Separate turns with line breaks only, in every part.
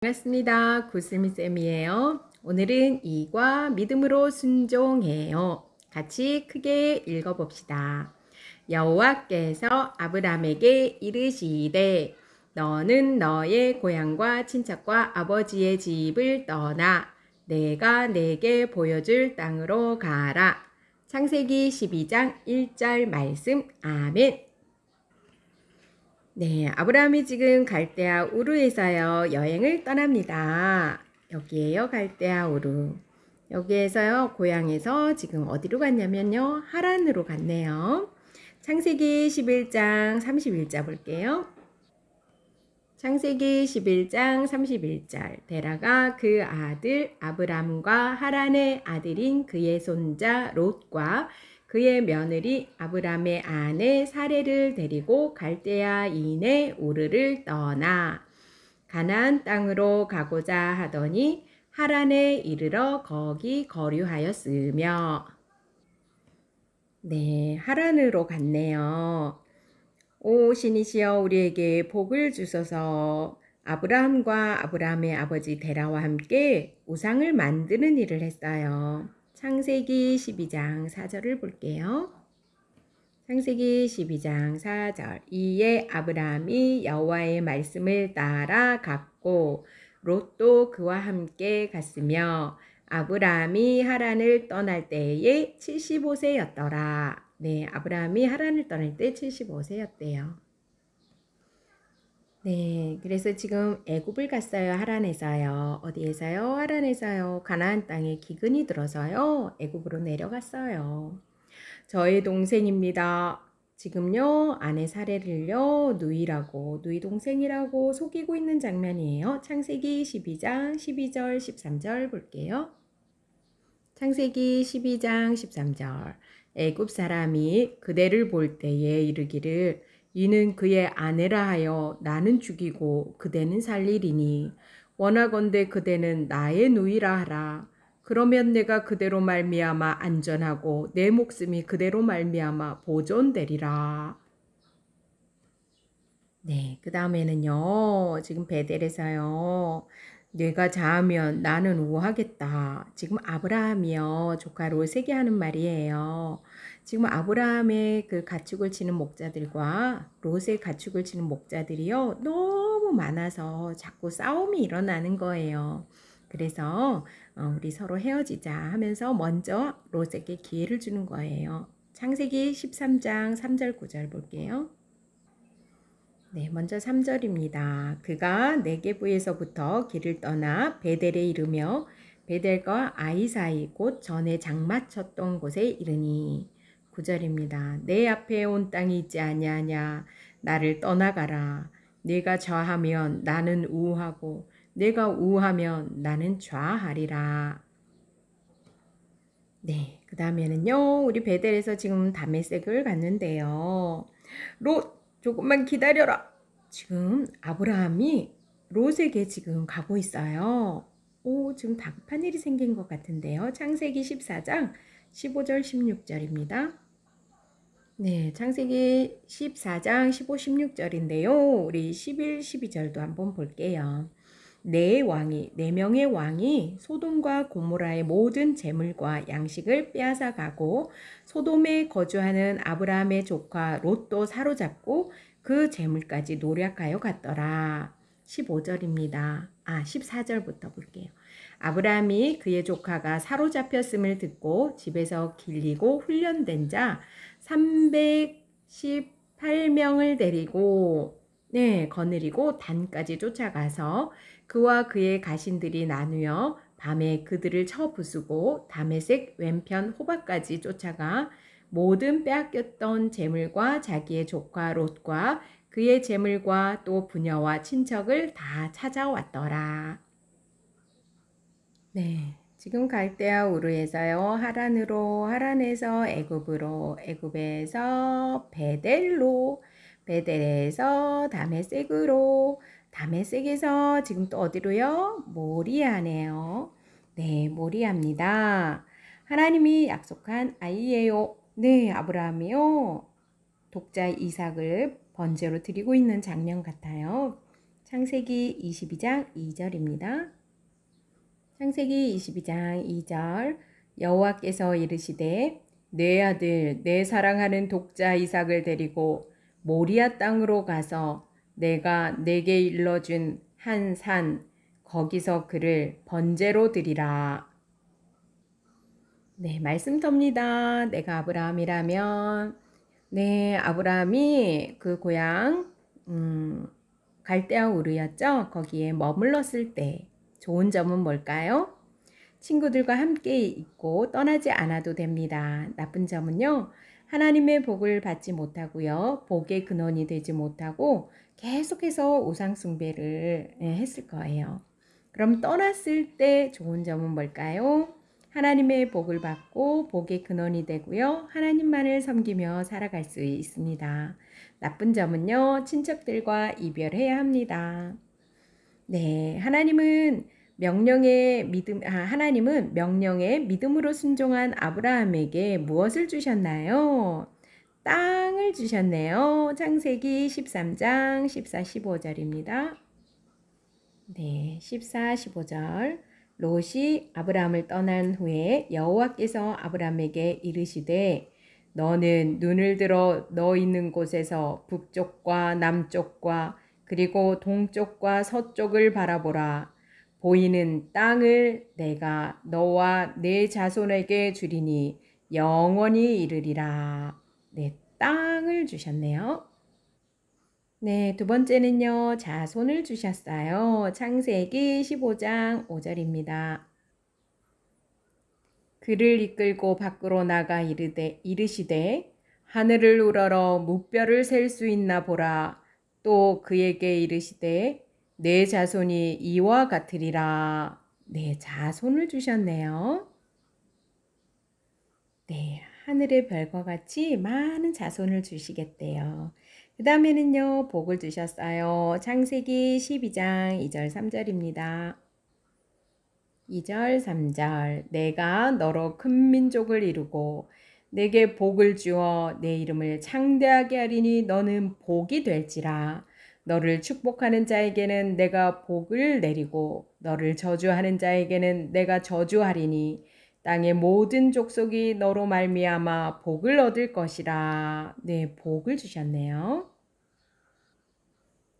반갑습니다. 구슬미쌤이에요. 오늘은 이과 믿음으로 순종해요. 같이 크게 읽어봅시다. 여호와께서 아브람에게 이르시되 너는 너의 고향과 친척과 아버지의 집을 떠나 내가 내게 보여줄 땅으로 가라. 창세기 12장 1절 말씀. 아멘. 네, 아브라함이 지금 갈대아 우르에서요 여행을 떠납니다. 여기에요, 갈대아 우르. 여기에서요 고향에서 지금 어디로 갔냐면요 하란으로 갔네요. 창세기 11장 31절 볼게요. 창세기 11장 31절. 데라가 그 아들 아브람과 하란의 아들인 그의 손자 롯과 그의 며느리 아브람의 아내 사레를 데리고 갈대아인의 우르를 떠나 가나안 땅으로 가고자 하더니 하란에 이르러 거기 거류하였으며. 네, 하란으로 갔네요. 오 신이시여 우리에게 복을 주소서. 아브라함과 아브라함의 아버지 데라와 함께 우상을 만드는 일을 했어요. 창세기 12장 4절을 볼게요. 창세기 12장 4절. 이에 아브라함이 여호와의 말씀을 따라 갔고 롯도 그와 함께 갔으며 아브라함이 하란을 떠날 때에 75세였더라. 네, 아브라함이 하란을 떠날 때 75세였대요. 네, 그래서 지금 애굽을 갔어요. 하란에서요. 어디에서요? 하란에서요. 가나안 땅에 기근이 들어서요. 애굽으로 내려갔어요. 저의 동생입니다. 지금요 아내 사례를요 누이 동생이라고 속이고 있는 장면이에요. 창세기 12장 12절 13절 볼게요. 창세기 12장 13절. 애굽 사람이 그대를 볼 때에 이르기를 이는 그의 아내라 하여 나는 죽이고 그대는 살리리니 원하건대 그대는 나의 누이라 하라. 그러면 내가 그대로 말미암아 안전하고 내 목숨이 그대로 말미암아 보존되리라. 네, 그 다음에는요. 지금 베델에서요. 내가 자하면 나는 우하겠다. 지금 아브라함이요. 조카 롯에게 하는 말이에요. 지금 아브라함의 그 가축을 치는 목자들과 롯의 가축을 치는 목자들이요. 너무 많아서 자꾸 싸움이 일어나는 거예요. 그래서 우리 서로 헤어지자 하면서 먼저 롯에게 기회를 주는 거예요. 창세기 13장 3절 9절 볼게요. 네, 먼저 3절입니다. 그가 네게부에서부터 길을 떠나 베델에 이르며 베델과 아이 사이 곧 전에 장마쳤던 곳에 이르니 9절입니다. 내 앞에 온 땅이 있지 아니하냐 나를 떠나가라. 네가 좌하면 나는 우하고 내가 우하면 나는 좌하리라. 네, 그 다음에는요 우리 베델에서 지금 다메섹을 갔는데요. 롯 조금만 기다려라. 지금 아브라함이 롯에게 지금 가고 있어요. 오, 지금 다급한 일이 생긴 것 같은데요. 창세기 14장 15절 16절입니다. 네, 창세기 14장 15, 16절인데요. 우리 11, 12절도 한번 볼게요. 네 명의 왕이 소돔과 고모라의 모든 재물과 양식을 빼앗아 가고 소돔에 거주하는 아브라함의 조카 롯도 사로잡고 그 재물까지 노략하여 갔더라. 15절입니다. 14절부터 볼게요. 아브라함이 그의 조카가 사로잡혔음을 듣고 집에서 길리고 훈련된 자 318명을 데리고 거느리고 단까지 쫓아가서 그와 그의 가신들이 나누어 밤에 그들을 쳐 부수고 다메섹 왼편 호박까지 쫓아가 모든 빼앗겼던 재물과 자기의 조카 롯과 그의 재물과 또 부녀와 친척을 다 찾아왔더라. 네, 지금 갈대아 우르에서요 하란으로, 하란에서 애굽으로, 애굽에서 베델로, 베델에서 다메섹으로, 다메섹에서 지금 또 어디로요? 모리아네요. 네, 모리아입니다. 하나님이 약속한 아이예요. 네, 아브라함이요 독자 이삭을 번제로 드리고 있는 장면 같아요. 창세기 22장 2절입니다. 창세기 22장 2절 여호와께서 이르시되 내 아들 내 사랑하는 독자 이삭을 데리고 모리아 땅으로 가서 내가 내게 일러준 한 산 거기서 그를 번제로 드리라. 네, 말씀터입니다. 내가 아브라함이라면 아브라함이 그 고향 갈대아 우르였죠. 거기에 머물렀을 때 좋은 점은 뭘까요? 친구들과 함께 있고 떠나지 않아도 됩니다. 나쁜 점은요. 하나님의 복을 받지 못하고요. 복의 근원이 되지 못하고 계속해서 우상 숭배를 했을 거예요. 그럼 떠났을 때 좋은 점은 뭘까요? 하나님의 복을 받고 복의 근원이 되고요. 하나님만을 섬기며 살아갈 수 있습니다. 나쁜 점은요. 친척들과 이별해야 합니다. 네, 하나님은 명령에 믿음으로 순종한 아브라함에게 무엇을 주셨나요? 땅을 주셨네요. 창세기 13장 14, 15절입니다. 네, 14, 15절. 롯이 아브라함을 떠난 후에 여호와께서 아브라함에게 이르시되 너는 눈을 들어 너 있는 곳에서 북쪽과 남쪽과 그리고 동쪽과 서쪽을 바라보라. 보이는 땅을 내가 너와 네 자손에게 주리니 영원히 이르리라. 네, 땅을 주셨네요. 네, 두 번째는요, 자손을 주셨어요. 창세기 15장 5절입니다. 그를 이끌고 밖으로 나가 이르시되 하늘을 우러러 무뼈를 셀 수 있나 보라. 또 그에게 이르시되 내 자손이 이와 같으리라. 네, 자손을 주셨네요. 네, 하늘의 별과 같이 많은 자손을 주시겠대요. 그 다음에는요, 복을 주셨어요. 창세기 12장 2절 3절입니다. 2절 3절 내가 너로 큰 민족을 이루고 내게 복을 주어 내 이름을 창대하게 하리니 너는 복이 될지라. 너를 축복하는 자에게는 내가 복을 내리고 너를 저주하는 자에게는 내가 저주하리니 땅의 모든 족속이 너로 말미암아 복을 얻을 것이라. 네, 복을 주셨네요.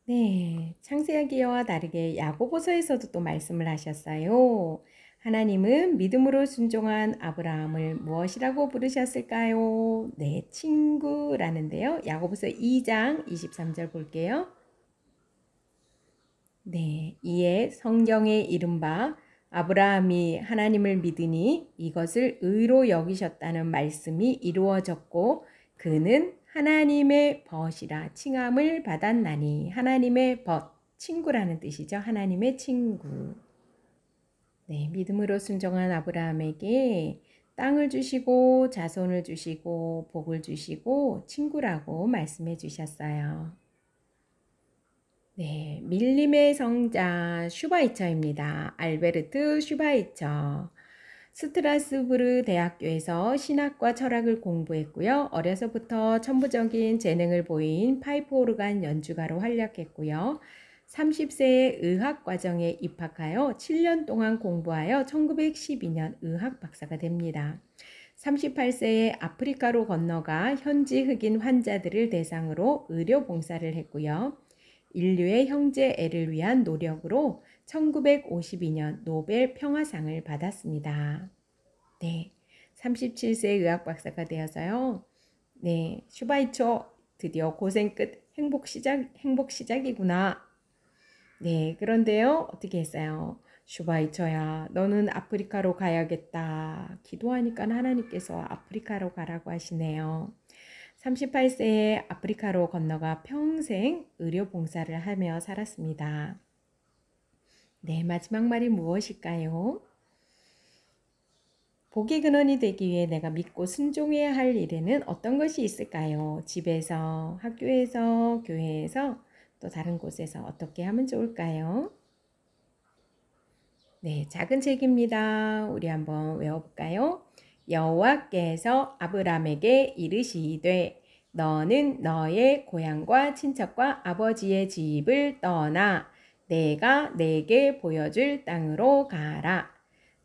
네, 창세기와 다르게 야고보서에서도 또 말씀을 하셨어요. 하나님은 믿음으로 순종한 아브라함을 무엇이라고 부르셨을까요? 네, 친구라는데요. 야고보서 2장 23절 볼게요. 네, 이에 성경에 이른바 아브라함이 하나님을 믿으니 이것을 의로 여기셨다는 말씀이 이루어졌고 그는 하나님의 벗이라 칭함을 받았나니. 하나님의 벗, 친구라는 뜻이죠. 하나님의 친구. 네, 믿음으로 순종한 아브라함에게 땅을 주시고 자손을 주시고 복을 주시고 친구라고 말씀해 주셨어요. 네, 밀림의 성자 슈바이처입니다. 알베르트 슈바이처. 스트라스부르 대학교에서 신학과 철학을 공부했고요. 어려서부터 천부적인 재능을 보인 파이프 오르간 연주가로 활약했고요. 30세에 의학과정에 입학하여 7년 동안 공부하여 1912년 의학 박사가 됩니다. 38세에 아프리카로 건너가 현지 흑인 환자들을 대상으로 의료 봉사를 했고요. 인류의 형제애를 위한 노력으로 1952년 노벨 평화상을 받았습니다. 네, 37세 의학 박사가 되어서요. 네, 슈바이처 드디어 고생 끝 행복 시작이구나. 네, 그런데요, 어떻게 했어요? 슈바이처야, 너는 아프리카로 가야겠다. 기도하니까 하나님께서 아프리카로 가라고 하시네요. 38세에 아프리카로 건너가 평생 의료 봉사를 하며 살았습니다. 네, 마지막 말이 무엇일까요? 복의 근원이 되기 위해 내가 믿고 순종해야 할 일에는 어떤 것이 있을까요? 집에서, 학교에서, 교회에서, 또 다른 곳에서 어떻게 하면 좋을까요? 네, 작은 책입니다. 우리 한번 외워볼까요? 여호와께서 아브람에게 이르시되 너는 너의 고향과 친척과 아버지의 집을 떠나 내가 내게 보여줄 땅으로 가라.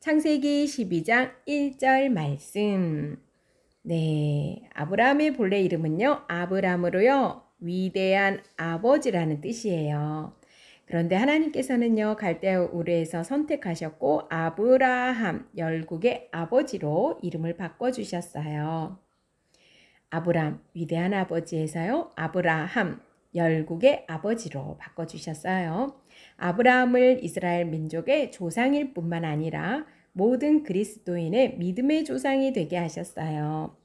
창세기 12장 1절 말씀. 네, 아브라함의 본래 이름은요, 아브람으로요, 위대한 아버지라는 뜻이에요. 그런데 하나님께서는요, 갈대아 우르에서 선택하셨고 아브라함, 열국의 아버지로 이름을 바꿔주셨어요. 아브람, 위대한 아버지에서요, 아브라함, 열국의 아버지로 바꿔주셨어요. 아브라함을 이스라엘 민족의 조상일 뿐만 아니라 모든 그리스도인의 믿음의 조상이 되게 하셨어요.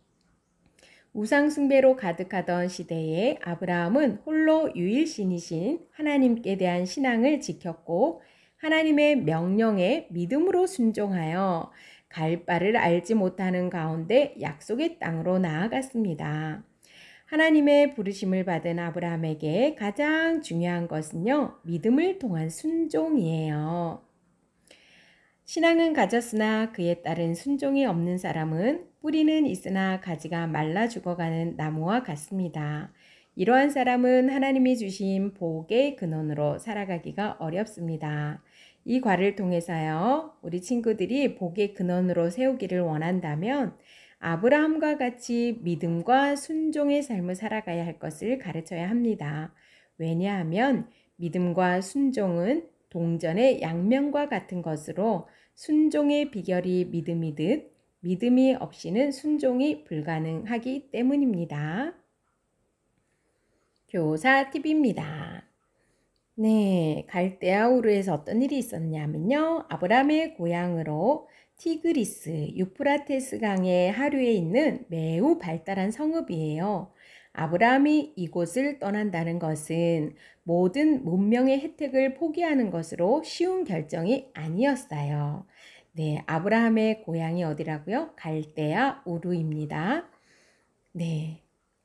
우상숭배로 가득하던 시대에 아브라함은 홀로 유일신이신 하나님께 대한 신앙을 지켰고 하나님의 명령에 믿음으로 순종하여 갈 바를 알지 못하는 가운데 약속의 땅으로 나아갔습니다. 하나님의 부르심을 받은 아브라함에게 가장 중요한 것은요, 믿음을 통한 순종이에요. 신앙은 가졌으나 그에 따른 순종이 없는 사람은 뿌리는 있으나 가지가 말라 죽어가는 나무와 같습니다. 이러한 사람은 하나님이 주신 복의 근원으로 살아가기가 어렵습니다. 이 과를 통해서요, 우리 친구들이 복의 근원으로 세우기를 원한다면 아브라함과 같이 믿음과 순종의 삶을 살아가야 할 것을 가르쳐야 합니다. 왜냐하면 믿음과 순종은 동전의 양면과 같은 것으로 순종의 비결이 믿음이듯 믿음이 없이는 순종이 불가능하기 때문입니다. 교사 팁입니다. 네, 갈대아 우르에서 어떤 일이 있었냐면요. 아브라함의 고향으로 티그리스, 유프라테스 강의 하류에 있는 매우 발달한 성읍이에요. 아브라함이 이곳을 떠난다는 것은 모든 문명의 혜택을 포기하는 것으로 쉬운 결정이 아니었어요. 네, 아브라함의 고향이 어디라고요? 갈대아 우르입니다. 네,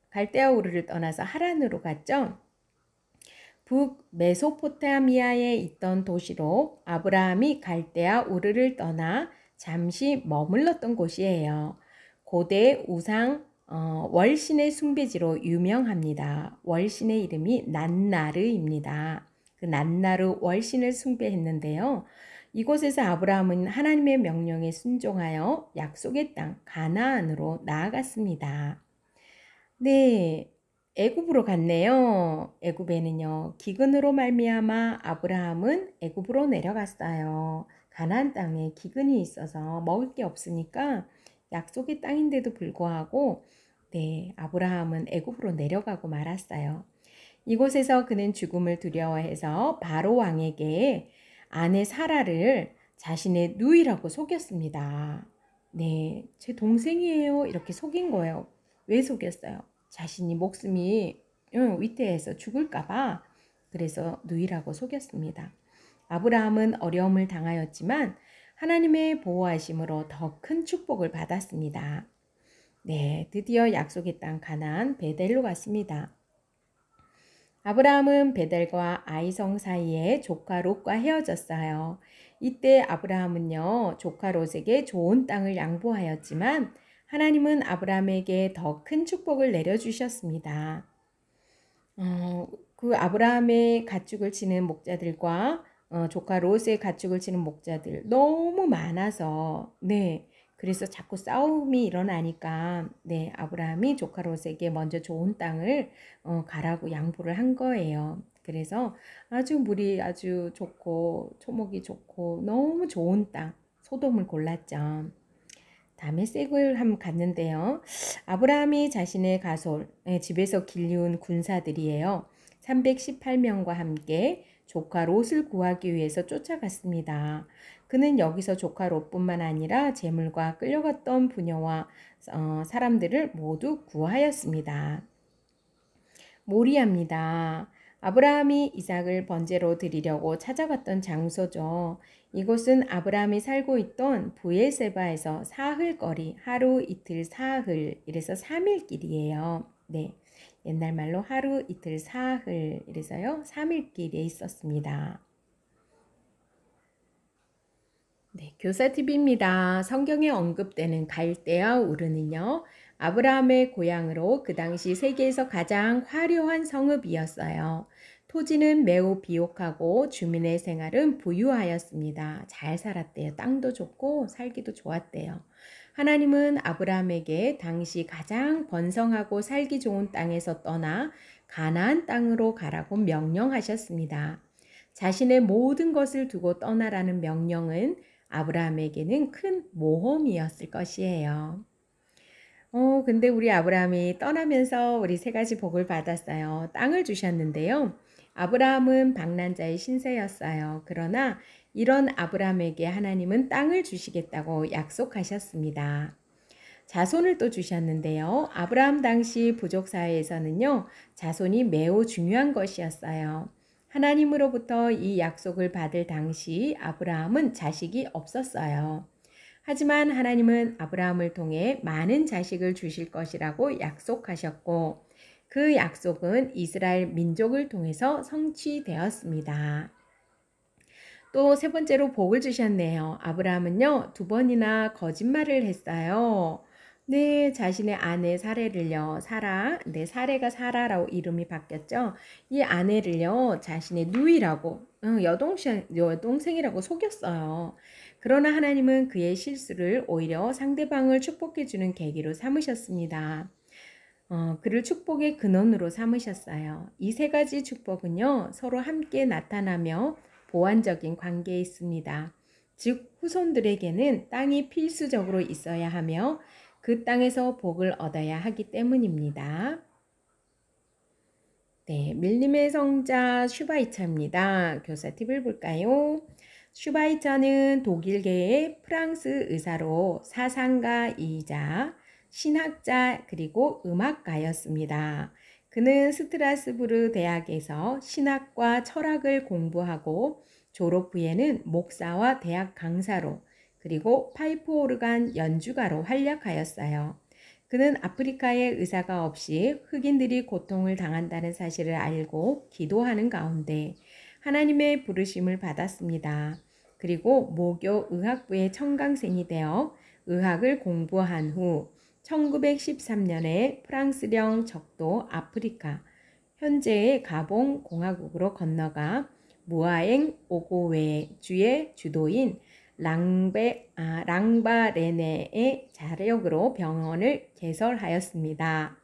갈대아 우르를 떠나서 하란으로 갔죠. 북 메소포타미아에 있던 도시로 아브라함이 갈대아 우르를 떠나 잠시 머물렀던 곳이에요. 고대 우상 월신의 숭배지로 유명합니다. 월신의 이름이 난나르입니다. 그 난나르 월신을 숭배했는데요. 이곳에서 아브라함은 하나님의 명령에 순종하여 약속의 땅 가나안으로 나아갔습니다. 네, 애굽으로 갔네요. 애굽에는요, 기근으로 말미암아 아브라함은 애굽으로 내려갔어요. 가나안 땅에 기근이 있어서 먹을 게 없으니까 약속의 땅인데도 불구하고 네, 아브라함은 애굽으로 내려가고 말았어요. 이곳에서 그는 죽음을 두려워해서 바로 왕에게 아내 사라를 자신의 누이라고 속였습니다. 네, 제 동생이에요. 이렇게 속인 거예요. 왜 속였어요? 자신이 목숨이 위태해서 죽을까봐 그래서 누이라고 속였습니다. 아브라함은 어려움을 당하였지만 하나님의 보호하심으로 더 큰 축복을 받았습니다. 네, 드디어 약속의 땅 가나안 베델로 갔습니다. 아브라함은 베델과 아이성 사이에 조카 롯과 헤어졌어요. 이때 아브라함은요, 조카 롯에게 좋은 땅을 양보하였지만 하나님은 아브라함에게 더 큰 축복을 내려주셨습니다. 그 아브라함의 가축을 치는 목자들과 조카 롯의 가축을 치는 목자들 너무 많아서 네, 그래서 자꾸 싸움이 일어나니까 네, 아브라함이 조카 롯에게 먼저 좋은 땅을 가라고 양보를 한 거예요. 그래서 아주 물이 아주 좋고 초목이 좋고 너무 좋은 땅 소돔을 골랐죠. 다음에 섹을 한번 갔는데요. 아브라함이 자신의 가솔, 집에서 길리운 군사들이에요. 318명과 함께 조카 롯을 구하기 위해서 쫓아갔습니다. 그는 여기서 조카 롯뿐만 아니라 재물과 끌려갔던 부녀와 사람들을 모두 구하였습니다. 모리아입니다. 아브라함이 이삭을 번제로 드리려고 찾아갔던 장소죠. 이곳은 아브라함이 살고 있던 브엘세바에서 사흘거리, 하루 이틀 사흘, 이래서 3일길이에요. 네, 옛날 말로 하루 이틀 사흘, 이래서요 3일길에 있었습니다. 네, 교사 팁입니다. 성경에 언급되는 갈대아 우르는요, 아브라함의 고향으로 그 당시 세계에서 가장 화려한 성읍이었어요. 토지는 매우 비옥하고 주민의 생활은 부유하였습니다. 잘 살았대요. 땅도 좋고 살기도 좋았대요. 하나님은 아브라함에게 당시 가장 번성하고 살기 좋은 땅에서 떠나 가나안 땅으로 가라고 명령하셨습니다. 자신의 모든 것을 두고 떠나라는 명령은 아브라함에게는 큰 모험이었을 것이에요. 근데 우리 아브라함이 떠나면서 우리 세 가지 복을 받았어요. 땅을 주셨는데요. 아브라함은 방랑자의 신세였어요. 그러나 이런 아브라함에게 하나님은 땅을 주시겠다고 약속하셨습니다. 자손을 또 주셨는데요. 아브라함 당시 부족 사회에서는요, 자손이 매우 중요한 것이었어요. 하나님으로부터 이 약속을 받을 당시 아브라함은 자식이 없었어요. 하지만 하나님은 아브라함을 통해 많은 자식을 주실 것이라고 약속하셨고, 그 약속은 이스라엘 민족을 통해서 성취되었습니다. 또 세 번째로 복을 주셨네요. 아브라함은요, 2번이나 거짓말을 했어요. 네, 자신의 아내 사레를요, 사레가 사라라고 이름이 바뀌었죠. 이 아내를요, 자신의 누이라고, 여동생이라고 속였어요. 그러나 하나님은 그의 실수를 오히려 상대방을 축복해주는 계기로 삼으셨습니다. 그를 축복의 근원으로 삼으셨어요. 이 세 가지 축복은요, 서로 함께 나타나며 보완적인 관계에 있습니다. 즉, 후손들에게는 땅이 필수적으로 있어야 하며 그 땅에서 복을 얻어야 하기 때문입니다. 네, 밀림의 성자 슈바이처입니다. 교사 팁을 볼까요? 슈바이처는 독일계의 프랑스 의사로 사상가이자 신학자 그리고 음악가였습니다. 그는 스트라스부르 대학에서 신학과 철학을 공부하고 졸업 후에는 목사와 대학 강사로 그리고 파이프 오르간 연주가로 활약하였어요. 그는 아프리카에 의사가 없이 흑인들이 고통을 당한다는 사실을 알고 기도하는 가운데 하나님의 부르심을 받았습니다. 그리고 모교 의학부의 청강생이 되어 의학을 공부한 후 1913년에 프랑스령 적도 아프리카, 현재의 가봉 공화국으로 건너가 무아엥 오고웨 주의 주도인 랑바레네의 자력으로 병원을 개설하였습니다.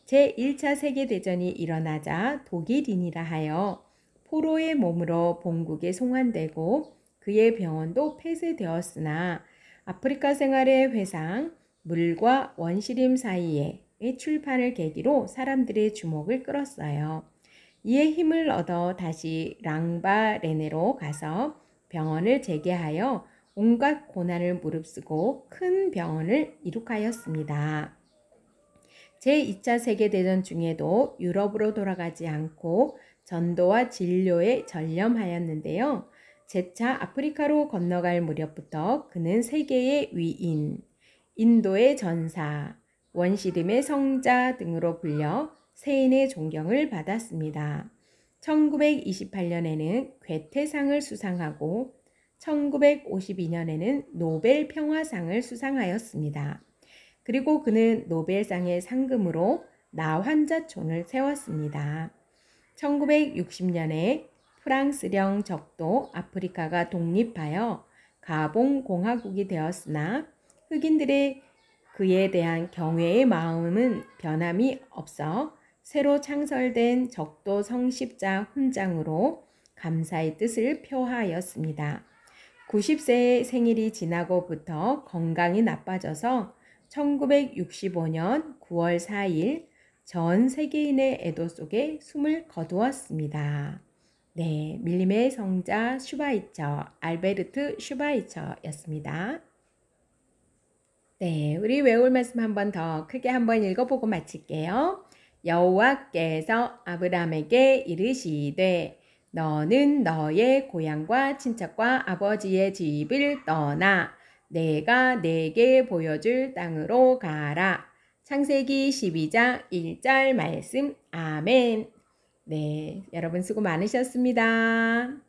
제1차 세계대전이 일어나자 독일인이라 하여 포로의 몸으로 본국에 송환되고 그의 병원도 폐쇄되었으나 아프리카 생활의 회상, 물과 원시림 사이의 출판을 계기로 사람들의 주목을 끌었어요. 이에 힘을 얻어 다시 랑바레네로 가서 병원을 재개하여 온갖 고난을 무릅쓰고 큰 병원을 이룩하였습니다. 제2차 세계대전 중에도 유럽으로 돌아가지 않고 전도와 진료에 전념하였는데요. 재차 아프리카로 건너갈 무렵부터 그는 세계의 위인, 인도의 전사, 원시림의 성자 등으로 불려 세인의 존경을 받았습니다. 1928년에는 괴테상을 수상하고 1952년에는 노벨 평화상을 수상하였습니다. 그리고 그는 노벨상의 상금으로 나환자촌을 세웠습니다. 1960년에 프랑스령 적도 아프리카가 독립하여 가봉 공화국이 되었으나 흑인들의 그에 대한 경외의 마음은 변함이 없어 새로 창설된 적도 성십자 훈장으로 감사의 뜻을 표하였습니다. 90세의 생일이 지나고부터 건강이 나빠져서 1965년 9월 4일 전 세계인의 애도 속에 숨을 거두었습니다. 네, 밀림의 성자 슈바이처, 알베르트 슈바이처였습니다. 네, 우리 외울 말씀 한 번 더 크게 한번 읽어보고 마칠게요. 여호와께서 아브라함에게 이르시되 너는 너의 고향과 친척과 아버지의 집을 떠나 내가 내게 보여줄 땅으로 가라. 창세기 12장 1절 말씀. 아멘. 네, 여러분 수고 많으셨습니다.